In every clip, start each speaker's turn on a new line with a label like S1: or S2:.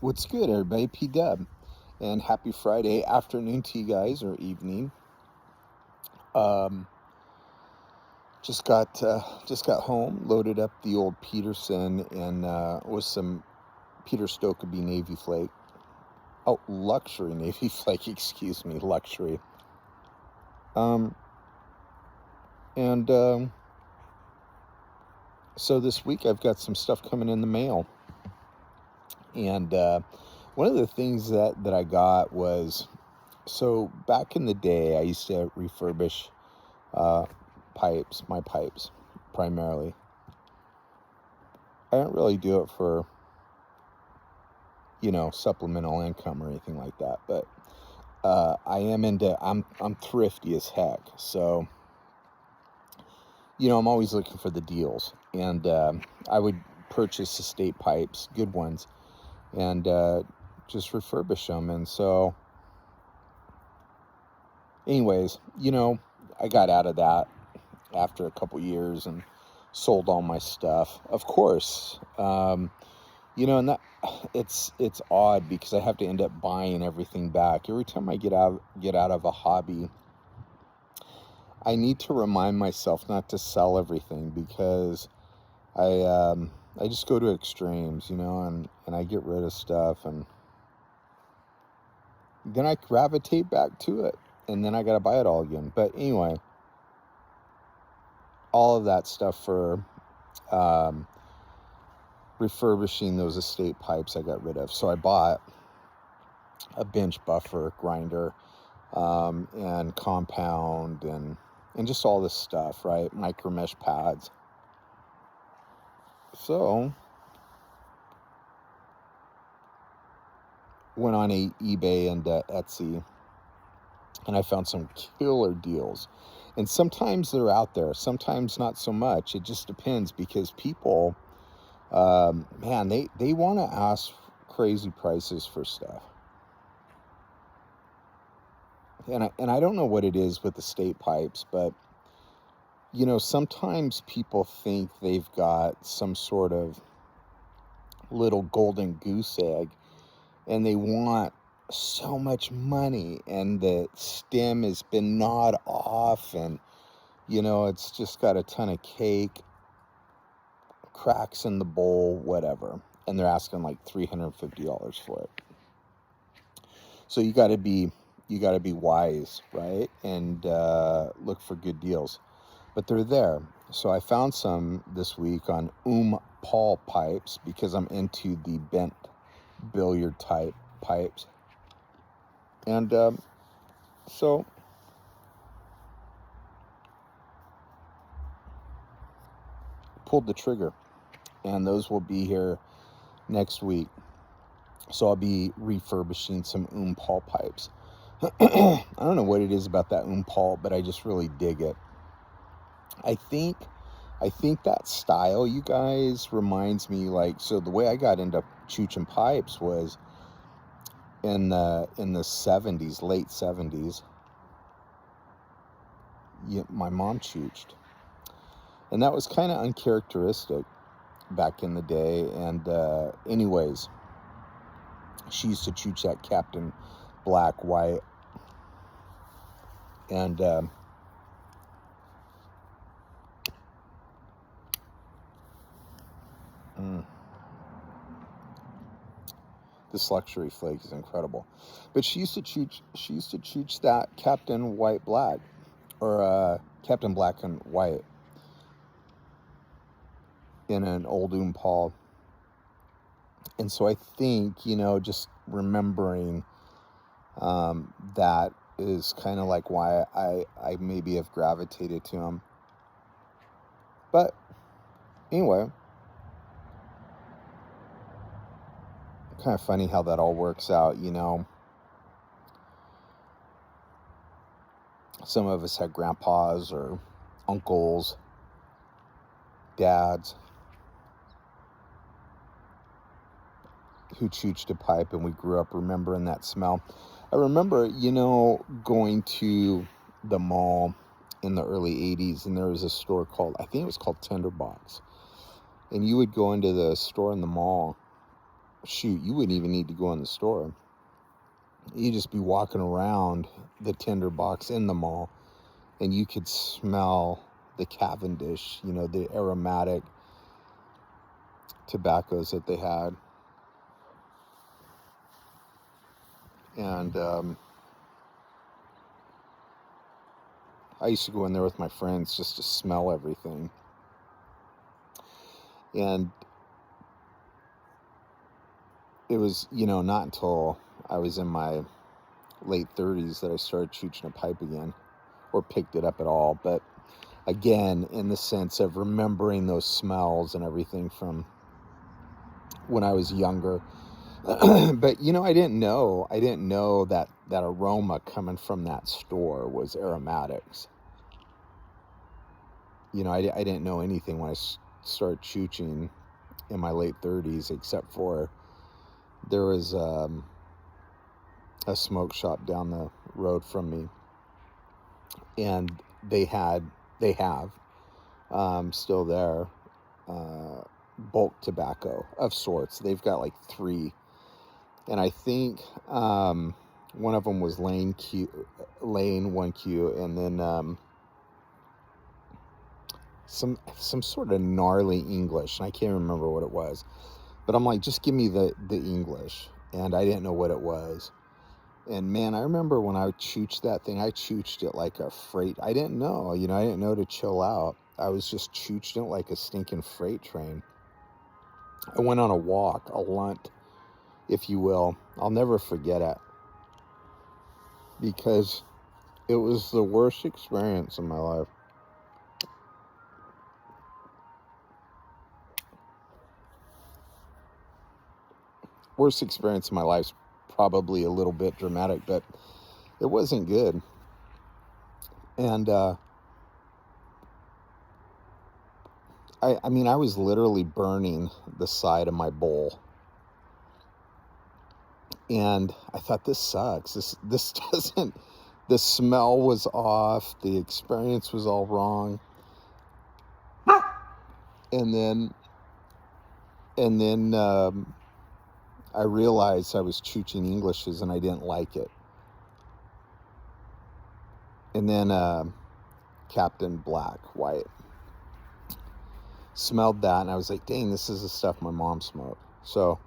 S1: What's good, everybody? P-Dub. And happy Friday afternoon to you guys, or evening. Um, just got home, loaded up the old Peterson, and with some Peter Stokeby Navy Flake. Oh, luxury Navy Flake, excuse me, luxury. So this week I've got some stuff coming in the mail. And one of the things that I got was, so back in the day, I used to refurbish my pipes, primarily. I don't really do it for, supplemental income or anything like that, but I'm thrifty as heck, so, I'm always looking for the deals, and I would purchase estate pipes, good ones, and just refurbish them. And so anyways, I got out of that after a couple years and sold all my stuff, of course. And that it's odd because I have to end up buying everything back every time I get out of a hobby. I need to remind myself not to sell everything, because I just go to extremes, and I get rid of stuff, and then I gravitate back to it, and then I got to buy it all again. But anyway, all of that stuff for refurbishing those estate pipes I got rid of. So I bought a bench buffer grinder, and compound, and just all this stuff, right? Micro mesh pads. So went on eBay and Etsy, and I found some killer deals. And sometimes they're out there, sometimes not so much. It just depends, because people, man, they want to ask crazy prices for stuff. And I don't know what it is with estate pipes, but sometimes people think they've got some sort of little golden goose egg, and they want so much money, and the stem has been gnawed off, and it's just got a ton of cake, cracks in the bowl, whatever, and they're asking like $350 for it. So you got to be wise, right? And look for good deals, but they're there. So I found some this week on Paul pipes, because I'm into the bent billiard type pipes. And so pulled the trigger, and those will be here next week. So I'll be refurbishing some Paul pipes. I don't know what it is about that Paul, but I just really dig it. I think that style, you guys, reminds me, like, so the way I got into chooching pipes was in the 70s, late 70s. My mom chooched, and that was kind of uncharacteristic back in the day. And anyways, she used to chooch that Captain Black White, and this luxury flake is incredible. But she used to chooch that Captain White Black, or Captain Black and White, in an old Paul. And so I think, just remembering that is kind of like why I maybe have gravitated to him. But anyway, kind of funny how that all works out, Some of us had grandpas or uncles, dads, who chooched a pipe, and we grew up remembering that smell. I remember, going to the mall in the early 80s, and there was a store called, I think it was called Tinderbox. And you would go into the store in the mall, shoot, you wouldn't even need to go in the store. You'd just be walking around the tinder box in the mall, and you could smell the Cavendish, the aromatic tobaccos that they had. And I used to go in there with my friends just to smell everything. And it was, not until I was in my late 30s that I started chooching a pipe again, or picked it up at all. But again, in the sense of remembering those smells and everything from when I was younger. But I didn't know that aroma coming from that store was aromatics. I didn't know anything when I started chooching in my late 30s, except for there was a smoke shop down the road from me, and they have still there bulk tobacco of sorts. They've got like 3, and I think one of them was Lane 1Q, and then some sort of gnarly English, and I can't remember what it was. But I'm like, just give me the English. And I didn't know what it was. And man, I remember when I chooched that thing, I chooched it like a freight. I didn't know, I didn't know to chill out. I was just chooched it like a stinking freight train. I went on a walk, a lunt, if you will. I'll never forget it, because it was the worst experience in my life. Worst experience in my life's probably a little bit dramatic, but it wasn't good. And I mean, I was literally burning the side of my bowl, and I thought, this sucks. This doesn't. The smell was off. The experience was all wrong. And then I realized I was chooching Englishes, and I didn't like it. And then Captain Black White smelled that, and I was like, dang, this is the stuff my mom smoked. So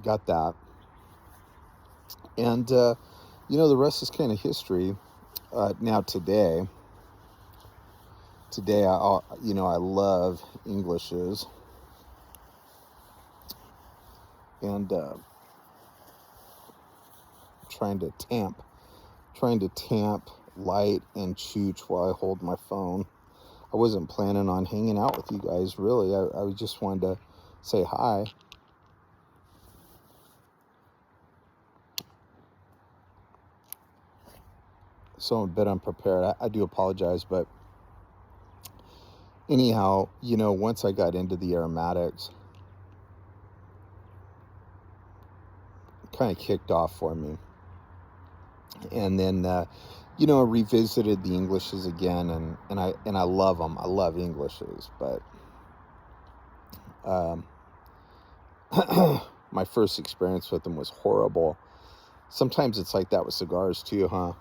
S1: got that. And the rest is kind of history. Now today I love Englishes, and trying to tamp, light, and chooch while I hold my phone. I wasn't planning on hanging out with you guys, really. I just wanted to say hi. So I'm a bit unprepared. I do apologize, but anyhow, once I got into the aromatics, it kind of kicked off for me. And then, revisited the Englishes again, and I love them. I love Englishes, but my first experience with them was horrible. Sometimes it's like that with cigars too, huh?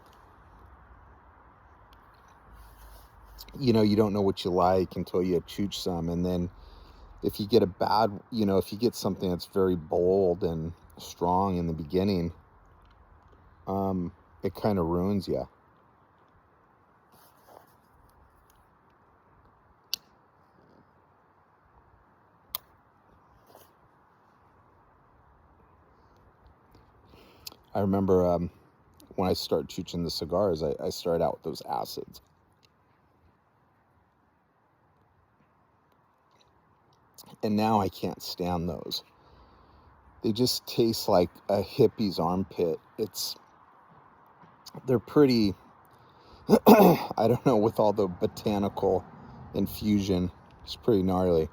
S1: You don't know what you like until you chooch some, and then if you get if you get something that's very bold and strong in the beginning, it kind of ruins you. I remember when I started chooching the cigars, I started out with those acids. And now I can't stand those. They just taste like a hippie's armpit. They're pretty, I don't know, with all the botanical infusion, it's pretty gnarly.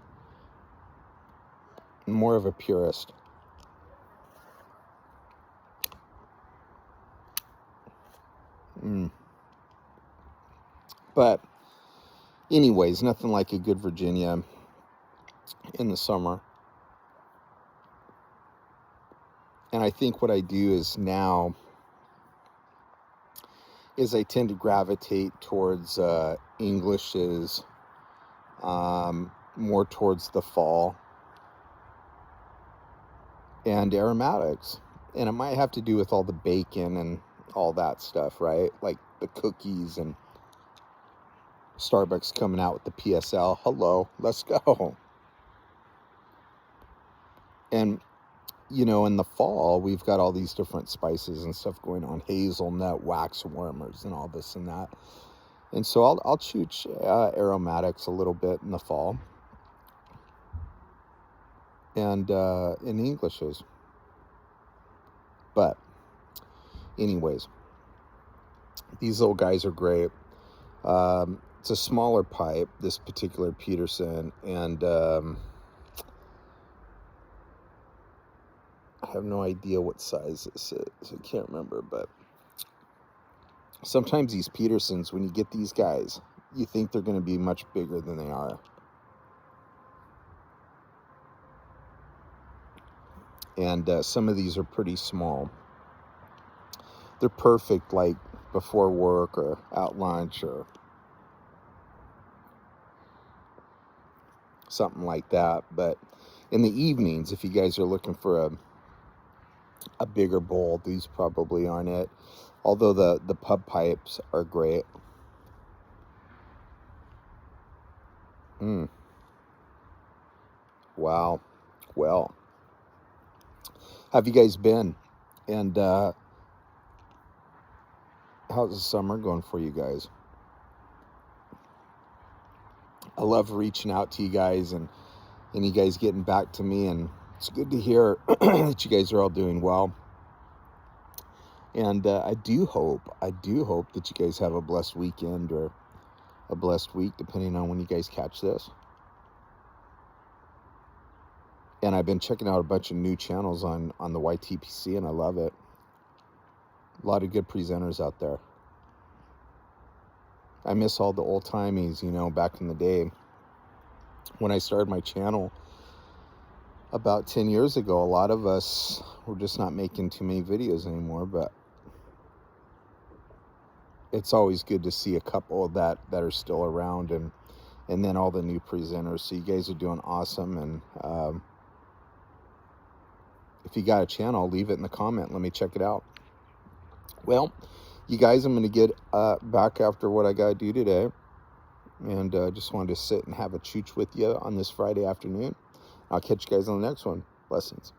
S1: I'm more of a purist. But anyways, nothing like a good Virginia in the summer. And I think what I do is now is I tend to gravitate towards Englishes, more towards the fall, and aromatics. And it might have to do with all the bacon and all that stuff, right? Like the cookies and Starbucks coming out with the PSL. Hello, let's go. And, you know, in the fall, we've got all these different spices and stuff going on. Hazelnut, wax warmers, and all this and that. And so I'll choose aromatics a little bit in the fall. And in Englishes. But anyways, these little guys are great. It's a smaller pipe, this particular Peterson, and I have no idea what size this is. I can't remember, but sometimes these Petersons, when you get these guys, you think they're going to be much bigger than they are. And some of these are pretty small. They're perfect, like, before work or at lunch or something like that. But in the evenings, if you guys are looking for a bigger bowl, these probably aren't it. Although the pub pipes are great. Wow. Well, have you guys been? And how's the summer going for you guys? I love reaching out to you guys and you guys getting back to me, and it's good to hear that you guys are all doing well. And I do hope that you guys have a blessed weekend or a blessed week, depending on when you guys catch this. And I've been checking out a bunch of new channels on the YTPC, and I love it. A lot of good presenters out there. I miss all the old timies, you know, back in the day. When I started my channel about 10 years ago, a lot of us were just not making too many videos anymore, but it's always good to see a couple that are still around, and then all the new presenters. So you guys are doing awesome, and if you got a channel, leave it in the comment. Let me check it out. Well, you guys, I'm going to get back after what I got to do today. And just wanted to sit and have a chooch with you on this Friday afternoon. I'll catch you guys on the next one. Blessings.